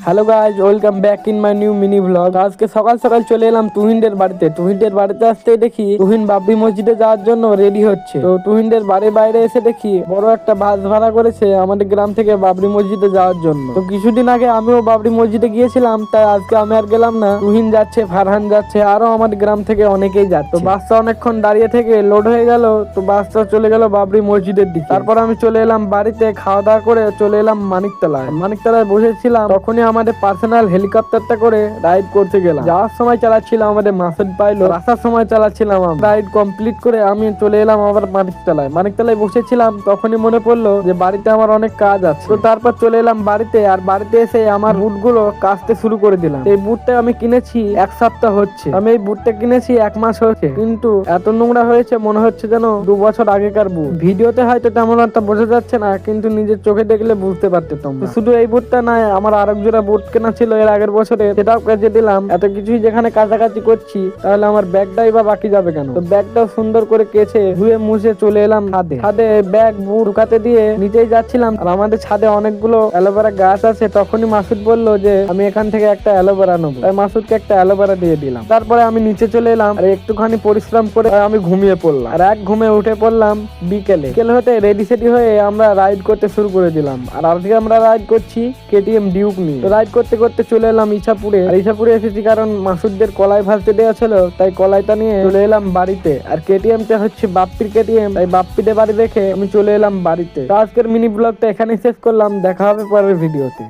Hello guys, welcome back in my new mini vlog. আজকে সকাল সকাল চলে এলাম তুহিনদের বাড়িতে। তুহিনদের বাড়িতে আসতেই দেখি তুহিন বাবরি মসজিদে যাওয়ার জন্য রেডি হচ্ছে। তো তুহিনদের বাড়ির বাইরে এসে দেখি বড় একটা বাস ভাড়া করেছে আমাদের গ্রাম থেকে বাবরি মসজিদে যাওয়ার জন্য। তো কিছুদিন আগে আমিও বাবরি মসজিদে গিয়েছিলাম, তাই আজকে আমি আর গেলাম না। তুহিন যাচ্ছে, ফারহান যাচ্ছে, আরো আমাদের গ্রাম থেকে অনেকেই যাচ্ছে। তো বাসটা অনেকক্ষণ দাঁড়িয়ে থেকে লোড হয়ে গেল, তো বাসটা চলে গেল বাবরি মসজিদের দিকে। তারপর আমি চলে এলাম বাড়িতে, খাওয়া দাওয়া করে চলে এলাম মানিকতলায়। মানিকতলায় বসেছিলাম, তখনই আমাদের পার্সোনাল হেলিকপ্টারটা করে রাইড করতে গেলাম। যাওয়ার সময় চালাচ্ছিলাম আমাদের মাসুদ পাইলট, আসার সময় চালাচ্ছিলাম আমি। রাইড কমপ্লিট করে আমি চলে এলাম আবার মানিকতলায়। মানিকতলায় বসেছিলাম, তখনই মনে পড়লো যে বাড়িতে আমার অনেক কাজ আছে। তো তারপর চলে এলাম বাড়িতে, আর বাড়িতে এসে আমার বুটগুলো কাচতে শুরু করে দিলাম। এই বুটটা আমি কিনেছি 1 সপ্তাহ হচ্ছে। আমি এই বুটটা কিনেছি 1 মাস হচ্ছে, কিন্তু এত নোংরা হয়েছে মনে হচ্ছে যেন 2 বছর আগেকার বুট। ভিডিওতে হয়তো তেমন একটা বোঝা যাচ্ছে না, কিন্তু নিজের চোখে দেখলে বুঝতে পারতে তোমরা। শুধু এই বুটটা নয়, আমার আরেক জোড়া বুট কেনা ছিল এর আগের বছরে, সেটাও কাজে দিলাম। এত কিছুই যেখানে কাছাকাছি করছি, তাহলে আমার ব্যাগটাই বা বাকি যাবে কেন? তো ব্যাগটাও সুন্দর করে কেচে ধুয়ে মুছে চলে এলাম ছাদে। ছাদে ব্যাগ বুট ঢুকাতে দিয়ে নিচেই যাচ্ছিলাম, আর আমাদের ছাদে অনেকগুলো অ্যালোভেরা গাছ আছে। তখনই মাসুদ বললো যে আমি এখান থেকে একটা অ্যালোভেরা নেবো, তাই মাসুদকে একটা অ্যালোভেরা দিয়ে দিলাম। তারপরে আমি নিচে চলে এলাম, আর একটুখানি পরিশ্রম করে আমি ঘুমিয়ে পড়লাম। আর এক ঘুমে উঠে পড়লাম বিকেলে। বিকেল হতে রেডি সেডি হয়ে আমরা রাইড করতে শুরু করে দিলাম। আর আজকে আমরা রাইড করছি কেটিএম ডিউক নিয়ে। তো রাইড করতে করতে চলে এলাম ইছাপুরে। আর ইছাপুরে এসেছি কারণ মাসুদদের কলাই ভাজতে দেওয়া ছিল, তাই কলাইটা নিয়ে চলে এলাম বাড়িতে। আর কেটিএমটা হচ্ছে বাপ্পির কেটিএম, তাই বাপ্পিদের বাড়ি দেখে আমি চলে এলাম বাড়িতে। তো আজকের মিনি ব্লগটা এখানেই শেষ করলাম, দেখা হবে পরের ভিডিওতে।